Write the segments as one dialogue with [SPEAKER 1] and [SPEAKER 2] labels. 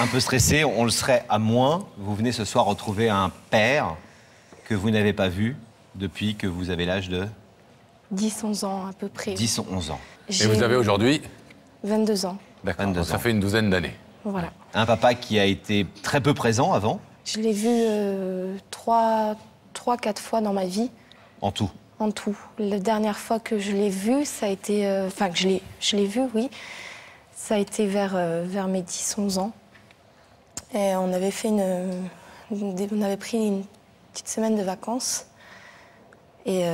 [SPEAKER 1] un peu stressé, on le serait à moins. Vous venez ce soir retrouver un père que vous n'avez pas vu depuis que vous avez l'âge de
[SPEAKER 2] 10-11 ans à peu près.
[SPEAKER 1] 10-11 ans.
[SPEAKER 3] Et vous avez aujourd'hui
[SPEAKER 2] 22 ans.
[SPEAKER 3] D'accord,
[SPEAKER 1] 22
[SPEAKER 3] ça
[SPEAKER 1] ans.
[SPEAKER 3] fait une douzaine d'années.
[SPEAKER 2] Voilà.
[SPEAKER 1] Un papa qui a été très peu présent avant,
[SPEAKER 2] Je l'ai vu 3-4 fois dans ma vie,
[SPEAKER 1] en tout.
[SPEAKER 2] en tout. La dernière fois que je l'ai vu, ça a été... Enfin, que je l'ai vu, oui. Ça a été vers mes 10-11 ans. Et on avait fait on avait pris une petite semaine de vacances. Et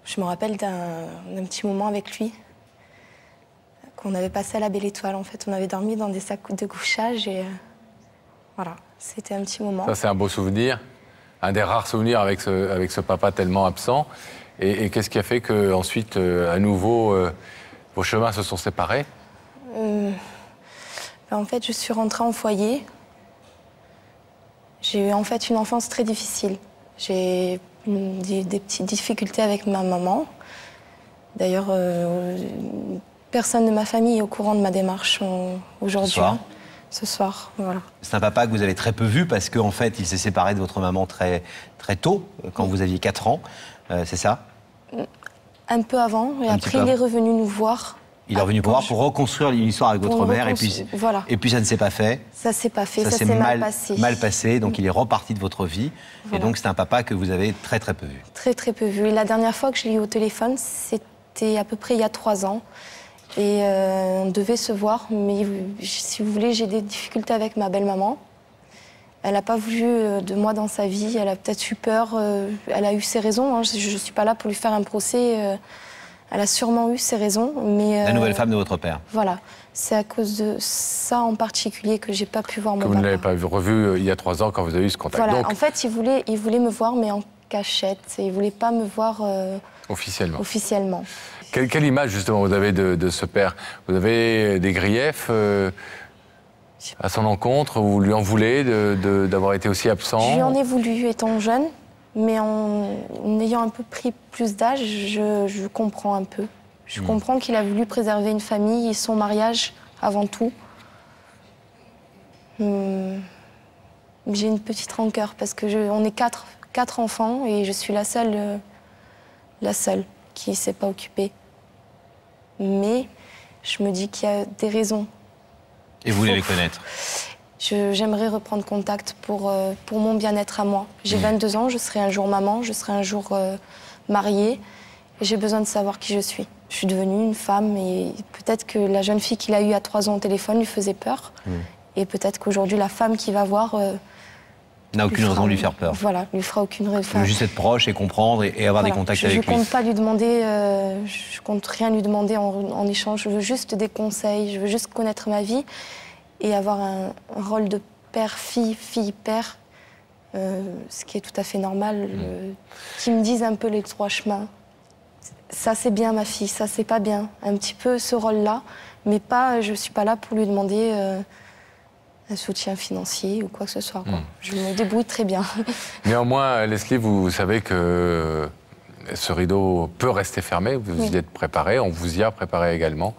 [SPEAKER 2] je me rappelle d'un petit moment avec lui qu'on avait passé à la Belle Étoile. En fait, on avait dormi dans des sacs de couchage et voilà, c'était un petit moment.
[SPEAKER 3] Ça, c'est un beau souvenir, un des rares souvenirs avec ce papa tellement absent. Et qu'est-ce qui a fait qu'ensuite, à nouveau, vos chemins se sont séparés?
[SPEAKER 2] En fait, je suis rentrée en foyer. J'ai eu en fait une enfance très difficile. J'ai eu des petites difficultés avec ma maman. D'ailleurs, personne de ma famille est au courant de ma démarche aujourd'hui. Ce soir, voilà.
[SPEAKER 1] C'est un papa que vous avez très peu vu parce qu'en fait, il s'est séparé de votre maman très, très tôt, quand vous aviez 4 ans. C'est ça?
[SPEAKER 2] Un peu avant, et après, il est revenu nous voir.
[SPEAKER 1] Il est revenu pour reconstruire l'histoire avec votre mère,
[SPEAKER 2] voilà.
[SPEAKER 1] Et puis ça ne s'est pas fait.
[SPEAKER 2] Ça s'est pas fait, ça s'est
[SPEAKER 1] mal passé, donc il est reparti de votre vie. Voilà. Et donc c'est un papa que vous avez très très peu vu.
[SPEAKER 2] Très très peu vu. Et la dernière fois que je l'ai eu au téléphone, c'était à peu près il y a 3 ans. Et on devait se voir, mais si vous voulez, j'ai des difficultés avec ma belle-maman. Elle n'a pas voulu de moi dans sa vie, elle a peut-être eu peur, elle a eu ses raisons. Hein. Je ne suis pas là pour lui faire un procès. Elle a sûrement eu ses raisons, mais...
[SPEAKER 1] La nouvelle femme de votre père.
[SPEAKER 2] Voilà. C'est à cause de ça en particulier que j'ai pas pu voir mon papa.
[SPEAKER 3] Que vous ne l'avez pas revu il y a 3 ans quand vous avez eu ce contact.
[SPEAKER 2] Voilà.
[SPEAKER 3] Donc...
[SPEAKER 2] En fait, il voulait me voir, mais en cachette. Il ne voulait pas me voir... Officiellement.
[SPEAKER 3] Quelle image, justement, vous avez de ce père? Vous avez des griefs à son encontre? Vous lui en voulez d'avoir été aussi absent?
[SPEAKER 2] Je lui en ai voulu, étant jeune. Mais en ayant un peu pris plus d'âge, je comprends un peu. Je comprends qu'il a voulu préserver une famille et son mariage avant tout. J'ai une petite rancœur parce que on est quatre enfants et je suis la seule qui ne s'est pas occupée. Mais je me dis qu'il y a des raisons.
[SPEAKER 1] Et vous voulez les connaître?
[SPEAKER 2] J'aimerais reprendre contact pour mon bien-être à moi. J'ai 22 ans, je serai un jour maman, je serai un jour mariée. Et j'ai besoin de savoir qui je suis. Je suis devenue une femme et peut-être que la jeune fille qu'il a eue à 3 ans au téléphone lui faisait peur. Et peut-être qu'aujourd'hui, la femme qui va voir...
[SPEAKER 1] n'a aucune raison de lui faire peur.
[SPEAKER 2] Voilà, lui fera aucune raison.
[SPEAKER 1] Il veut juste être proche et comprendre et avoir des contacts avec lui.
[SPEAKER 2] Je ne compte pas lui demander, je compte rien lui demander en échange. Je veux juste des conseils, je veux juste connaître ma vie. Et avoir un rôle de père-fille, fille-père, ce qui est tout à fait normal, qui me disent un peu les 3 chemins. Ça c'est bien ma fille, ça c'est pas bien. Un petit peu ce rôle-là, mais pas, je suis pas là pour lui demander un soutien financier ou quoi que ce soit. Quoi. Je me débrouille très bien.
[SPEAKER 3] Néanmoins, Leslie, vous savez que ce rideau peut rester fermé, vous y êtes préparé, on vous y a préparé également.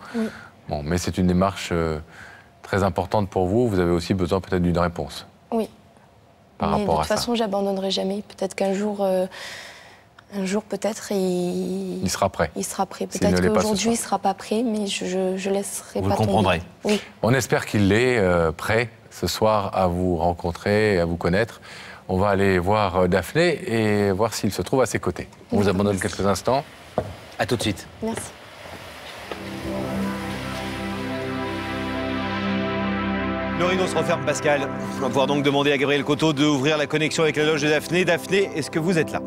[SPEAKER 3] Bon, mais c'est une démarche... très importante pour vous, vous avez aussi besoin peut-être d'une réponse.
[SPEAKER 2] Oui.
[SPEAKER 3] Par
[SPEAKER 2] mais
[SPEAKER 3] rapport à ça.
[SPEAKER 2] De toute façon, j'abandonnerai jamais. Peut-être qu'un jour, peut-être,
[SPEAKER 3] il sera prêt.
[SPEAKER 2] Il sera prêt. Peut-être qu'aujourd'hui, il ne sera pas prêt, mais je laisserai
[SPEAKER 1] vous
[SPEAKER 2] pas
[SPEAKER 1] le comprendrez.
[SPEAKER 2] Oui.
[SPEAKER 3] On espère qu'il est prêt ce soir à vous rencontrer et à vous connaître. On va aller voir Daphné et voir s'il se trouve à ses côtés. On vous abandonne quelques instants.
[SPEAKER 1] À tout de suite.
[SPEAKER 2] Merci.
[SPEAKER 1] Le rideau se referme, Pascal. On va pouvoir donc demander à Gabriel Coteau d'ouvrir la connexion avec la loge de Daphné. Daphné, est-ce que vous êtes là?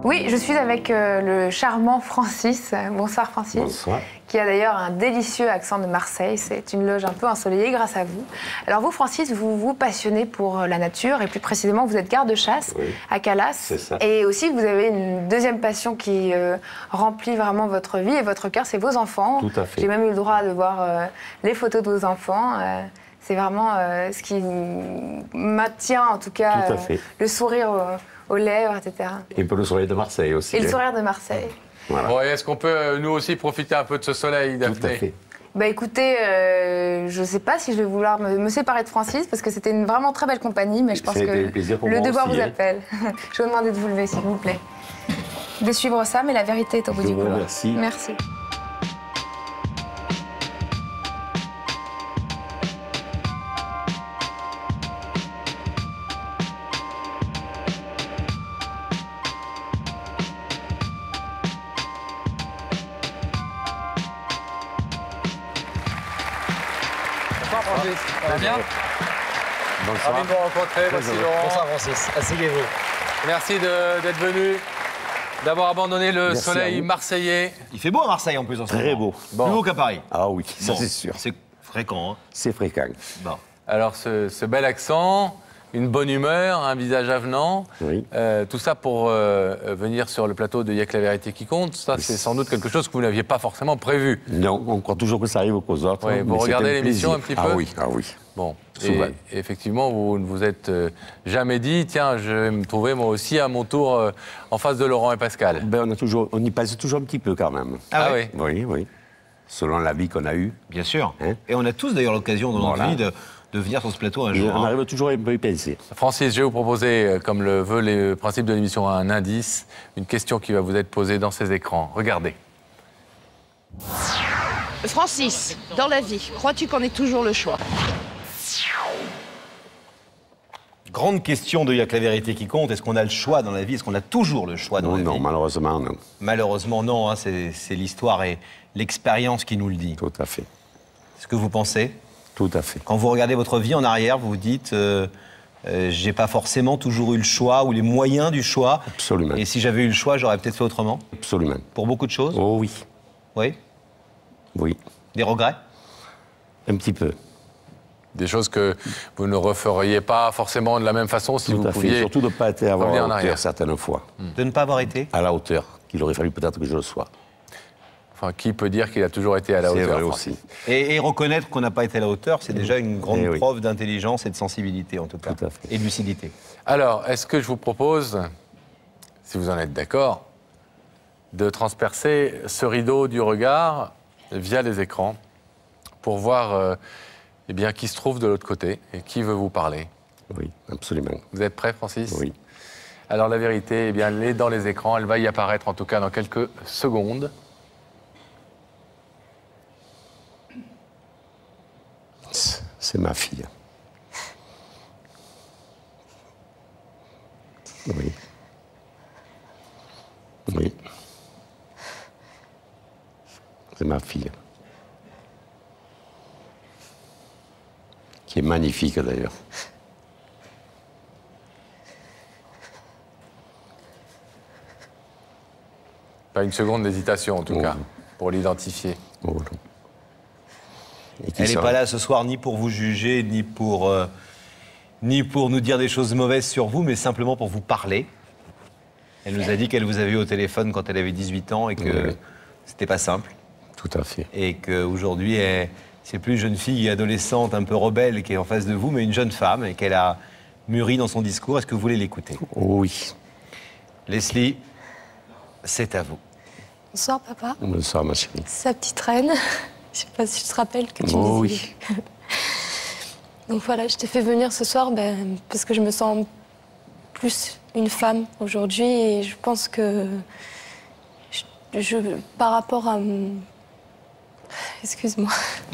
[SPEAKER 4] Oui, je suis avec le charmant Francis. Bonsoir Francis.
[SPEAKER 5] Bonsoir.
[SPEAKER 4] Qui a d'ailleurs un délicieux accent de Marseille. C'est une loge un peu ensoleillée grâce à vous. Alors vous, Francis, vous vous passionnez pour la nature et plus précisément, vous êtes garde-chasse à Calas.
[SPEAKER 5] C'est ça.
[SPEAKER 4] Et aussi, vous avez une deuxième passion qui remplit vraiment votre vie et votre cœur, c'est vos enfants.
[SPEAKER 5] Tout à fait.
[SPEAKER 4] J'ai même eu le droit de voir les photos de vos enfants. C'est vraiment ce qui maintient, en tout cas, le sourire aux lèvres, etc.
[SPEAKER 5] Et pour le soleil de Marseille aussi.
[SPEAKER 4] Et le sourire de Marseille.
[SPEAKER 5] Voilà.
[SPEAKER 3] Bon, est-ce qu'on peut, nous aussi, profiter un peu de ce soleil, Daphné?
[SPEAKER 5] Tout à fait.
[SPEAKER 4] Bah écoutez, je ne sais pas si je vais vouloir me séparer de Francis, parce que c'était une vraiment très belle compagnie, mais je pense que le devoir vous appelle. Je vous demande de vous lever, s'il vous plaît. De suivre ça, mais la vérité est au bout du couloir.
[SPEAKER 5] Merci.
[SPEAKER 4] Merci.
[SPEAKER 6] Ça va bien?
[SPEAKER 3] Bonsoir.
[SPEAKER 6] Ravi de vous rencontrer, merci Laurent.
[SPEAKER 7] Bonsoir Francis, asseyez-vous.
[SPEAKER 6] Merci d'être venu, d'avoir abandonné le
[SPEAKER 5] Merci à
[SPEAKER 6] soleil
[SPEAKER 5] vous.
[SPEAKER 6] marseillais.
[SPEAKER 1] Il fait beau à Marseille en plus en ce
[SPEAKER 5] Très
[SPEAKER 1] moment.
[SPEAKER 5] beau.
[SPEAKER 1] Plus beau qu'à Paris.
[SPEAKER 5] Ah oui, ça
[SPEAKER 1] Bon,
[SPEAKER 5] c'est sûr.
[SPEAKER 1] C'est fréquent. Hein.
[SPEAKER 5] C'est fréquent.
[SPEAKER 1] Bon.
[SPEAKER 3] Alors, ce bel accent, une bonne humeur, un visage avenant,
[SPEAKER 5] Oui.
[SPEAKER 3] tout ça pour venir sur le plateau de Y'a que la vérité qui compte, ça c'est sans doute quelque chose que vous n'aviez pas forcément prévu.
[SPEAKER 5] Non, on croit toujours que ça arrive aux autres.
[SPEAKER 3] Oui, vous
[SPEAKER 5] mais c'est
[SPEAKER 3] regardez
[SPEAKER 5] un
[SPEAKER 3] l'émission
[SPEAKER 5] plaisir.
[SPEAKER 3] un petit peu?
[SPEAKER 5] Ah oui.
[SPEAKER 3] Bon,
[SPEAKER 5] Souvent.
[SPEAKER 3] et effectivement, vous ne vous êtes jamais dit, tiens, je vais me trouver moi aussi à mon tour en face de Laurent et Pascal.
[SPEAKER 5] Ben, on y passe toujours un petit peu quand même.
[SPEAKER 3] Ah
[SPEAKER 1] ouais.
[SPEAKER 3] oui.
[SPEAKER 5] Oui. Selon la vie qu'on a eue.
[SPEAKER 1] Bien sûr.
[SPEAKER 5] Hein?
[SPEAKER 1] Et on a tous d'ailleurs l'occasion dans notre
[SPEAKER 5] Voilà.
[SPEAKER 1] vie de venir sur ce plateau un
[SPEAKER 5] Et
[SPEAKER 1] jour.
[SPEAKER 5] on
[SPEAKER 1] hein.
[SPEAKER 5] arrive toujours à un peu y penser.
[SPEAKER 3] Francis, je vais vous proposer, comme le veut le principe de l'émission, un indice, une question qui va vous être posée dans ces écrans. Regardez.
[SPEAKER 8] Francis, dans la vie, crois-tu qu'on ait toujours le choix?
[SPEAKER 1] Grande question de Y'a que la vérité qui compte. Est-ce qu'on a le choix dans la vie? Est-ce qu'on a toujours le choix dans
[SPEAKER 5] Non,
[SPEAKER 1] la
[SPEAKER 5] non,
[SPEAKER 1] vie?
[SPEAKER 5] malheureusement, non.
[SPEAKER 1] Malheureusement, non. Hein, c'est l'histoire et l'expérience qui nous le dit.
[SPEAKER 5] Tout à fait.
[SPEAKER 1] Ce que vous pensez?
[SPEAKER 5] Tout à fait.
[SPEAKER 1] Quand vous regardez votre vie en arrière, vous vous dites j'ai pas forcément toujours eu le choix ou les moyens du choix.
[SPEAKER 5] Absolument.
[SPEAKER 1] Et si j'avais eu le choix, j'aurais peut-être fait autrement.
[SPEAKER 5] Absolument.
[SPEAKER 1] Pour beaucoup de choses.
[SPEAKER 5] Oh oui.
[SPEAKER 1] Oui.
[SPEAKER 5] Oui.
[SPEAKER 1] Des regrets?
[SPEAKER 5] Un petit peu.
[SPEAKER 3] Des choses que vous ne referiez pas forcément de la même façon si
[SPEAKER 5] Tout
[SPEAKER 3] vous
[SPEAKER 5] à fait.
[SPEAKER 3] pouviez.
[SPEAKER 5] Surtout de ne pas être à
[SPEAKER 3] revenir en
[SPEAKER 5] la
[SPEAKER 3] arrière.
[SPEAKER 5] hauteur certaines fois.
[SPEAKER 1] De ne pas avoir été?
[SPEAKER 5] À la hauteur qu'il aurait fallu peut-être que je le sois.
[SPEAKER 3] Enfin, qui peut dire qu'il a toujours été à la
[SPEAKER 5] C'est
[SPEAKER 3] hauteur
[SPEAKER 5] vrai
[SPEAKER 3] Francis
[SPEAKER 5] aussi.
[SPEAKER 1] Et reconnaître qu'on n'a pas été à la hauteur, c'est déjà une grande
[SPEAKER 5] Eh oui.
[SPEAKER 1] preuve d'intelligence et de sensibilité, en tout cas.
[SPEAKER 5] Tout à fait.
[SPEAKER 1] Et de lucidité.
[SPEAKER 3] Alors, est-ce que je vous propose, si vous en êtes d'accord, de transpercer ce rideau du regard via les écrans pour voir eh bien, qui se trouve de l'autre côté et qui veut vous parler?
[SPEAKER 5] Oui, absolument.
[SPEAKER 3] Vous êtes prêt, Francis?
[SPEAKER 5] Oui.
[SPEAKER 3] Alors, la vérité, eh bien, elle est dans les écrans. Elle va y apparaître, en tout cas, dans quelques secondes.
[SPEAKER 5] C'est ma fille. Oui. Oui. C'est ma fille. Qui est magnifique d'ailleurs.
[SPEAKER 3] Pas une seconde d'hésitation, en tout
[SPEAKER 5] Oh.
[SPEAKER 3] cas, pour l'identifier.
[SPEAKER 5] Oh, non. Et qui
[SPEAKER 1] Elle n'est
[SPEAKER 5] sera-
[SPEAKER 1] pas là ce soir ni pour vous juger, ni pour nous dire des choses mauvaises sur vous, mais simplement pour vous parler. Elle nous a dit qu'elle vous avait eu au téléphone quand elle avait 18 ans et que
[SPEAKER 5] Oui.
[SPEAKER 1] c'était pas simple.
[SPEAKER 5] Tout à fait.
[SPEAKER 1] Et qu'aujourd'hui, c'est plus une jeune fille adolescente un peu rebelle qui est en face de vous, mais une jeune femme et qu'elle a mûri dans son discours. Est-ce que vous voulez l'écouter?
[SPEAKER 5] Oh oui.
[SPEAKER 1] Leslie, c'est à vous.
[SPEAKER 2] Bonsoir papa,
[SPEAKER 5] Bonsoir ma chérie.
[SPEAKER 2] sa petite reine. Je sais pas si tu te rappelles que tu
[SPEAKER 5] Oh
[SPEAKER 2] me disais.
[SPEAKER 5] oui.
[SPEAKER 2] Donc voilà, je t'ai fait venir ce soir parce que je me sens plus une femme aujourd'hui et je pense que par rapport à... Excuse-moi.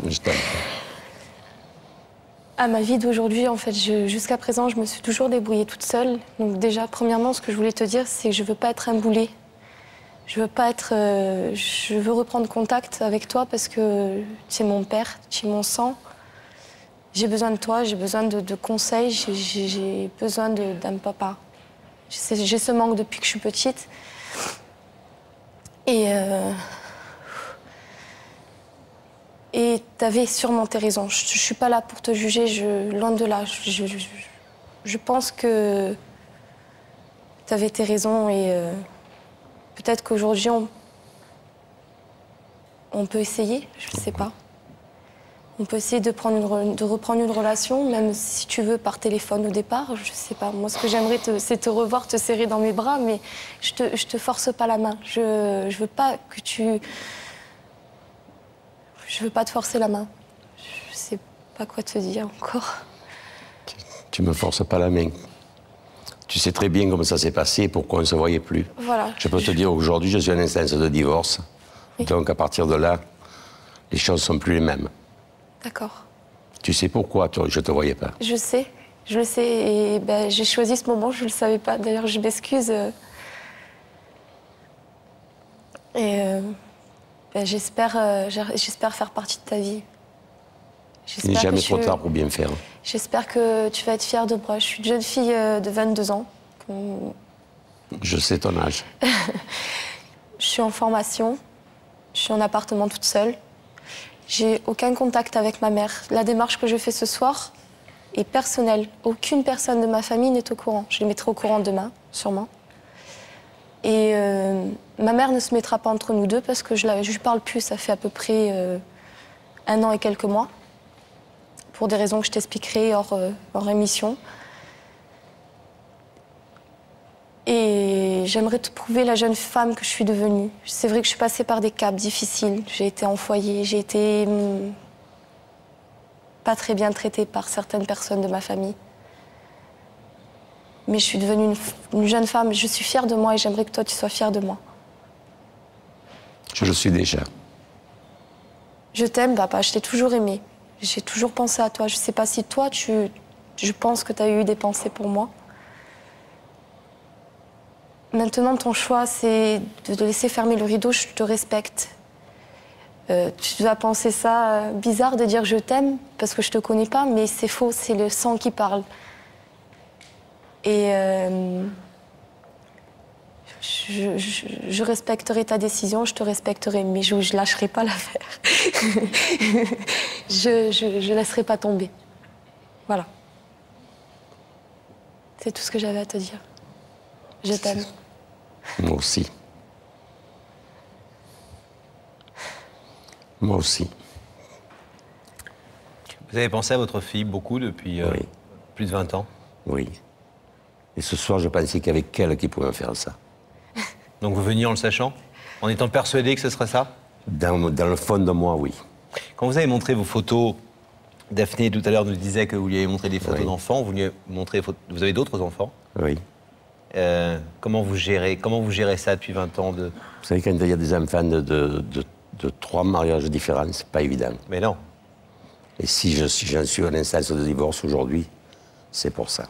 [SPEAKER 5] Je t'aime.
[SPEAKER 2] À ma vie d'aujourd'hui, en fait, jusqu'à présent, je me suis toujours débrouillée toute seule. Donc déjà, premièrement, ce que je voulais te dire, c'est que je veux pas être un boulet. Je veux pas être... je veux reprendre contact avec toi parce que tu es mon père, tu es mon sang. J'ai besoin de toi, j'ai besoin de conseils, j'ai besoin d'un papa. J'ai ce manque depuis que je suis petite. Et t'avais sûrement tes raisons. Je suis pas là pour te juger, loin de là. Je pense que t'avais tes raisons et peut-être qu'aujourd'hui on peut essayer, je sais pas. On peut essayer de reprendre une relation, même si tu veux par téléphone au départ, je sais pas. Moi, ce que j'aimerais, c'est te revoir, te serrer dans mes bras, mais je te force pas la main. Je veux pas que tu... Je veux pas te forcer la main. Je sais pas quoi te dire encore.
[SPEAKER 5] Tu me forces pas la main. Tu sais très bien comment ça s'est passé, pourquoi on ne se voyait plus.
[SPEAKER 2] Voilà.
[SPEAKER 5] Je peux te dire aujourd'hui, je suis en instance de divorce. Oui. Donc à partir de là, les choses sont plus les mêmes.
[SPEAKER 2] D'accord. Tu
[SPEAKER 5] sais pourquoi je te voyais pas?
[SPEAKER 2] Je le sais. Et ben, j'ai choisi ce moment, je le savais pas. D'ailleurs, je m'excuse. Ben, j'espère faire partie de ta vie.
[SPEAKER 5] Il n'est jamais trop tard pour bien faire.
[SPEAKER 2] J'espère que tu vas être fière de moi. Je suis une jeune fille de 22 ans.
[SPEAKER 5] Je sais ton âge.
[SPEAKER 2] Je suis en formation. Je suis en appartement toute seule. J'ai aucun contact avec ma mère. La démarche que je fais ce soir est personnelle. Aucune personne de ma famille n'est au courant. Je les mettrai au courant demain, sûrement. Et ma mère ne se mettra pas entre nous deux parce que je lui parle plus. Ça fait à peu près 1 an et quelques mois. Pour des raisons que je t'expliquerai hors émission. Et j'aimerais te prouver la jeune femme que je suis devenue. C'est vrai que je suis passée par des caps difficiles. J'ai été en foyer, j'ai été pas très bien traitée par certaines personnes de ma famille. Mais je suis devenue une jeune femme. Je suis fière de moi et j'aimerais que toi, tu sois fière de moi.
[SPEAKER 5] Je le suis déjà.
[SPEAKER 2] Je t'aime, papa. Je t'ai toujours aimé. J'ai toujours pensé à toi. Je sais pas si toi, je pense que tu as eu des pensées pour moi. Maintenant, ton choix, c'est de laisser fermer le rideau. Je te respecte. Tu vas penser ça bizarre de dire je t'aime parce que je te connais pas, mais c'est faux. C'est le sang qui parle. Et je respecterai ta décision, je te respecterai, mais je lâcherai pas l'affaire. je laisserai pas tomber. Voilà. C'est tout ce que j'avais à te dire. Je t'aime.
[SPEAKER 5] Moi aussi. Moi aussi.
[SPEAKER 1] Vous avez pensé à votre fille beaucoup depuis plus de 20 ans?
[SPEAKER 5] Oui. Et ce soir, je pensais qu'avec elle qui pouvait faire ça.
[SPEAKER 1] Donc vous veniez en le sachant? En étant persuadé que ce serait ça?
[SPEAKER 5] Dans le fond de moi, oui.
[SPEAKER 1] Quand vous avez montré vos photos, Daphné tout à l'heure nous disait que vous lui avez montré des photos d'enfants, vous avez d'autres enfants?
[SPEAKER 5] Oui.
[SPEAKER 1] Comment vous gérez ça depuis 20 ans Vous
[SPEAKER 5] savez, quand il y a des enfants de 3 mariages différents, c'est pas évident.
[SPEAKER 1] Mais non.
[SPEAKER 5] Et si j'en suis en instance de divorce aujourd'hui, c'est pour ça.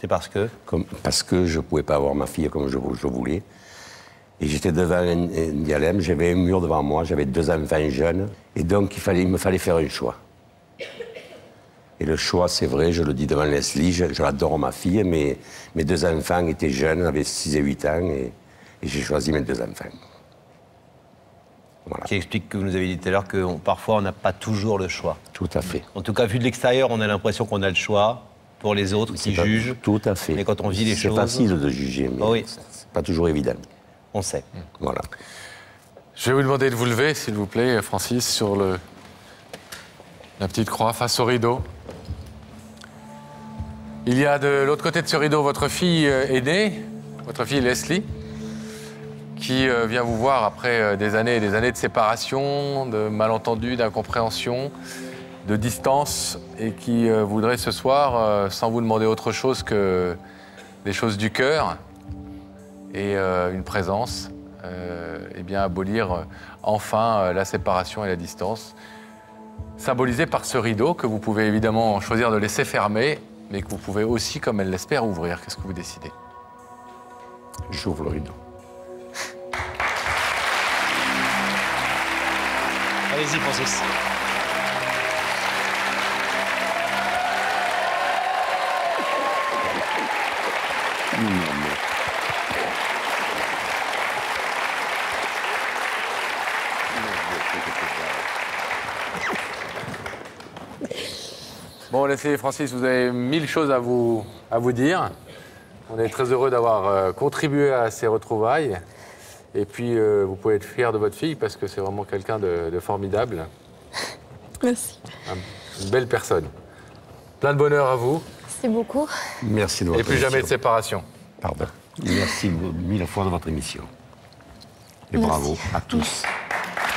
[SPEAKER 1] C'est parce que
[SPEAKER 5] Parce que je ne pouvais pas avoir ma fille comme je voulais. Et j'étais devant un dilemme, j'avais un mur devant moi, j'avais 2 enfants jeunes. Et donc, il me fallait faire un choix. Et le choix, c'est vrai, je le dis devant Leslie, j'adore ma fille, mais mes 2 enfants étaient jeunes, avaient 6 et 8 ans, et j'ai choisi mes 2 enfants.
[SPEAKER 1] Voilà. Qui explique que vous nous avez dit tout à l'heure que parfois, on n'a pas toujours le choix.
[SPEAKER 5] Tout à fait.
[SPEAKER 1] En tout cas, vu de l'extérieur, on a l'impression qu'on a le choix. Pour les autres qui jugent.
[SPEAKER 5] Tout à fait.
[SPEAKER 1] Mais quand on vit les choses...
[SPEAKER 5] C'est facile de juger, mais c'est pas toujours évident.
[SPEAKER 1] On sait.
[SPEAKER 5] Voilà.
[SPEAKER 3] Je vais vous demander de vous lever, s'il vous plaît, Francis, sur la petite croix face au rideau. Il y a de l'autre côté de ce rideau votre fille aînée, votre fille Leslie, qui vient vous voir après des années et des années de séparation, de malentendus, d'incompréhension, de distance, et qui voudrait ce soir, sans vous demander autre chose que des choses du cœur et une présence, eh bien abolir enfin la séparation et la distance, symbolisée par ce rideau que vous pouvez évidemment choisir de laisser fermer, mais que vous pouvez aussi, comme elle l'espère, ouvrir. Qu'est-ce que vous décidez?
[SPEAKER 5] J'ouvre le rideau.
[SPEAKER 1] Allez-y, Francis.
[SPEAKER 3] Bon, Leslie et Francis, vous avez 1000 choses à vous dire. On est très heureux d'avoir contribué à ces retrouvailles. Et puis, vous pouvez être fiers de votre fille parce que c'est vraiment quelqu'un de formidable.
[SPEAKER 2] Merci.
[SPEAKER 3] Une belle personne. Plein de bonheur à vous.
[SPEAKER 2] Merci beaucoup.
[SPEAKER 5] Merci de votre émission.
[SPEAKER 3] Et plus jamais de séparation.
[SPEAKER 5] Pardon. Merci 1000 fois de votre émission. Et
[SPEAKER 2] Merci.
[SPEAKER 5] bravo à tous.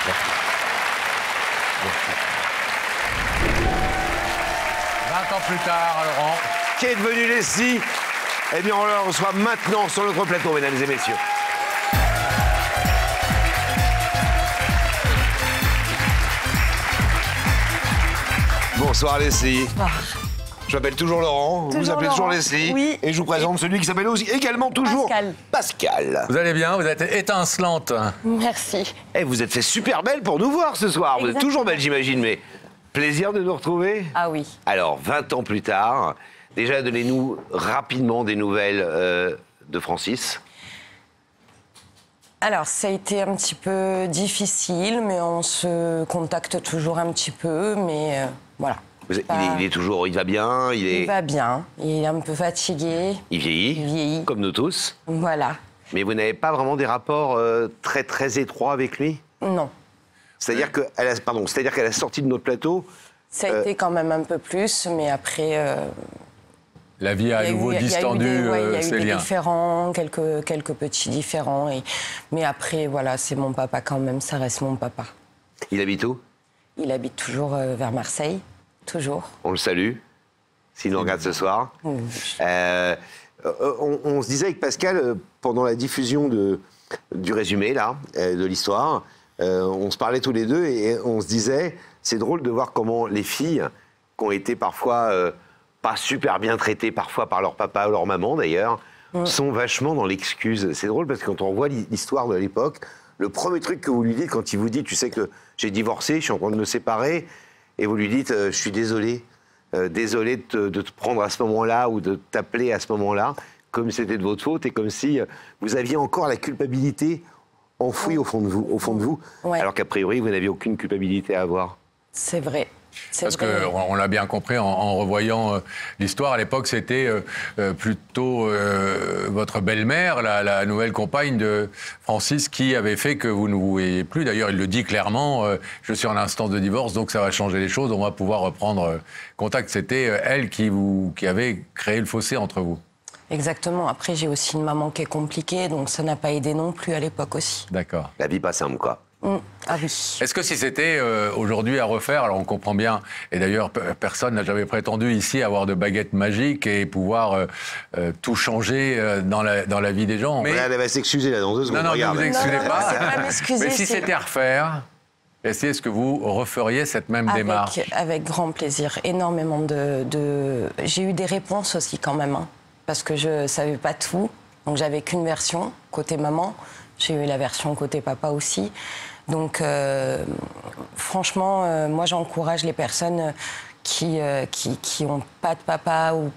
[SPEAKER 5] Merci.
[SPEAKER 3] ans plus tard, Laurent.
[SPEAKER 5] Qui est devenue Leslie? Eh bien, on la reçoit maintenant sur notre plateau, mesdames et messieurs. Bonsoir Leslie.
[SPEAKER 8] Bonsoir.
[SPEAKER 5] Je m'appelle toujours Laurent, vous appelez toujours Leslie.
[SPEAKER 8] Oui.
[SPEAKER 5] Et je vous présente celui qui s'appelle aussi également toujours Pascal.
[SPEAKER 3] Vous allez bien? Vous êtes étincelante.
[SPEAKER 2] Merci.
[SPEAKER 5] Eh, vous êtes fait super belle pour nous voir ce soir. Vous êtes toujours belle, j'imagine, mais plaisir de nous retrouver.
[SPEAKER 8] Ah oui.
[SPEAKER 5] Alors, 20 ans plus tard, déjà donnez-nous rapidement des nouvelles de Francis.
[SPEAKER 8] Alors, ça a été un petit peu difficile, mais on se contacte toujours un petit peu, mais voilà.
[SPEAKER 5] Il est toujours, il va bien,
[SPEAKER 8] Il va bien, il est un peu fatigué.
[SPEAKER 5] Il vieillit, comme nous tous.
[SPEAKER 8] Voilà.
[SPEAKER 5] Mais vous n'avez pas vraiment des rapports très très étroits avec lui?
[SPEAKER 8] Non.
[SPEAKER 5] C'est-à-dire qu'à la sortie de notre plateau...
[SPEAKER 8] Ça a été quand même un peu plus, mais après...
[SPEAKER 3] La vie a à nouveau distendu
[SPEAKER 8] il y a eu
[SPEAKER 3] ses
[SPEAKER 8] des
[SPEAKER 3] liens.
[SPEAKER 8] différends, quelques petits différends. Mais après, voilà, c'est mon papa quand même, ça reste mon papa.
[SPEAKER 5] Il habite où?
[SPEAKER 8] Il habite toujours vers Marseille, toujours.
[SPEAKER 5] On le salue, s'il nous regarde ce soir. On se disait avec Pascal, pendant la diffusion du résumé, là, de l'histoire, on se parlait tous les deux et on se disait, c'est drôle de voir comment les filles, qui ont été parfois pas super bien traitées, parfois par leur papa ou leur maman d'ailleurs, sont vachement dans l'excuse. C'est drôle parce que quand on voit l'histoire de l'époque, le premier truc que vous lui dites quand il vous dit, tu sais que j'ai divorcé, je suis en train de me séparer, et vous lui dites, je suis désolé, désolé de te prendre à ce moment-là ou de t'appeler à ce moment-là, comme c'était de votre faute et comme si vous aviez encore la culpabilité enfouie au fond de vous,
[SPEAKER 8] Ouais.
[SPEAKER 5] alors qu'a priori, vous n'aviez aucune culpabilité à avoir.
[SPEAKER 8] C'est vrai.
[SPEAKER 3] Parce qu'on l'a bien compris en revoyant l'histoire. À l'époque, c'était plutôt votre belle-mère, la nouvelle compagne de Francis, qui avait fait que vous ne vous voyez plus. D'ailleurs, il le dit clairement, je suis en instance de divorce, donc ça va changer les choses, on va pouvoir reprendre contact. C'était elle qui avait créé le fossé entre vous.
[SPEAKER 8] Exactement. Après, j'ai aussi une maman qui est compliquée, donc ça n'a pas aidé non plus à l'époque aussi.
[SPEAKER 3] D'accord.
[SPEAKER 5] La vie pas simple, quoi.
[SPEAKER 8] Ah oui.
[SPEAKER 3] Est-ce que si c'était aujourd'hui à refaire, alors on comprend bien, et d'ailleurs personne n'a jamais prétendu ici avoir de baguette magique et pouvoir tout changer dans la vie des gens.
[SPEAKER 5] Mais elle va s'excuser là dans 2 secondes.
[SPEAKER 3] Non, ne vous excusez pas.
[SPEAKER 8] c'est pas m'excuser,
[SPEAKER 3] Mais si c'était à refaire, est-ce que vous referiez cette même démarche?
[SPEAKER 8] Avec grand plaisir. Énormément J'ai eu des réponses aussi quand même, hein, parce que je savais pas tout. Donc j'avais qu'une version côté maman. J'ai eu la version côté papa aussi. Donc, franchement, moi, j'encourage les personnes qui n'ont pas de papa ou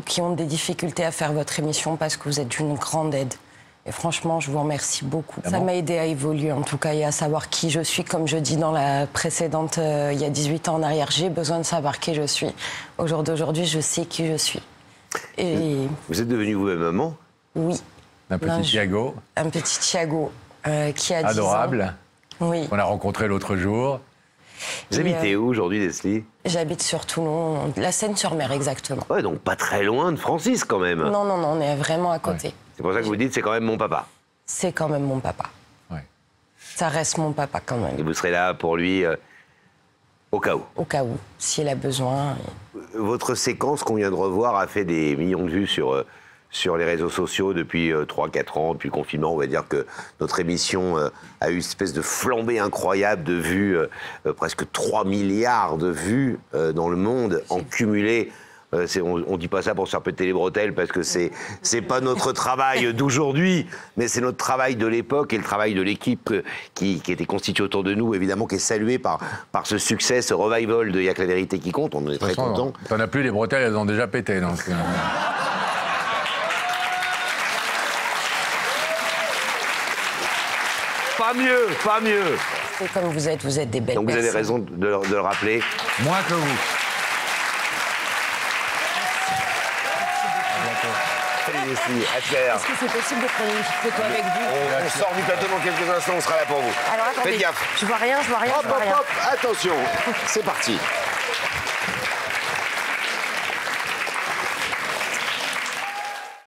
[SPEAKER 8] qui ont des difficultés à faire votre émission parce que vous êtes d'une grande aide. Et franchement, je vous remercie beaucoup. Ça m'a aidé à évoluer, en tout cas, et à savoir qui je suis. Comme je dis dans la précédente, il y a 18 ans en arrière, j'ai besoin de savoir qui je suis. Au jour d'aujourd'hui, je sais qui je suis. Et...
[SPEAKER 5] Vous êtes devenue vous-même maman?
[SPEAKER 8] Oui.
[SPEAKER 3] Un petit Thiago.
[SPEAKER 8] Un petit Thiago qui a 10 ans.
[SPEAKER 3] Adorable.
[SPEAKER 8] Oui.
[SPEAKER 3] On a rencontré l'autre jour.
[SPEAKER 5] Vous habitez où aujourd'hui, Leslie?
[SPEAKER 8] J'habite sur Toulon, la Seine-sur-Mer exactement.
[SPEAKER 5] Ouais, donc pas très loin de Francis quand même.
[SPEAKER 8] Non, on est vraiment à côté.
[SPEAKER 3] Ouais.
[SPEAKER 5] C'est pour ça que vous dites c'est quand même mon papa.
[SPEAKER 8] C'est quand même mon papa.
[SPEAKER 3] Ouais.
[SPEAKER 8] Ça reste mon papa quand même.
[SPEAKER 5] Et vous serez là pour lui au cas où.
[SPEAKER 8] Au cas où, s'il a besoin.
[SPEAKER 5] Votre séquence qu'on vient de revoir a fait des millions de vues sur les réseaux sociaux depuis 3-4 ans, depuis le confinement. On va dire que notre émission a eu une espèce de flambée incroyable de vues, presque 3 milliards de vues dans le monde en cumulé. On dit pas ça pour se faire péter les bretelles parce que c'est pas notre travail d'aujourd'hui, mais c'est notre travail de l'époque et le travail de l'équipe qui était constituée autour de nous, évidemment, qui est salué par ce succès, ce revival de Y a que la vérité qui compte. On est très contents.
[SPEAKER 3] T'en as plus, les bretelles, elles ont déjà pété. Donc,
[SPEAKER 5] Pas mieux, pas mieux.
[SPEAKER 8] C'est comme vous êtes des belles personnes.
[SPEAKER 5] Donc vous avez raison de le rappeler.
[SPEAKER 3] moins que vous.
[SPEAKER 5] Salut Leslie, à tout à l'heure.
[SPEAKER 8] Est-ce que c'est possible de prendre une petite photo avec vous?
[SPEAKER 5] On sort du plateau dans quelques instants, on sera là pour vous.
[SPEAKER 8] Alors attendez,
[SPEAKER 5] Faites gaffe.
[SPEAKER 8] je vois rien.
[SPEAKER 5] Hop, hop, hop, attention, c'est parti.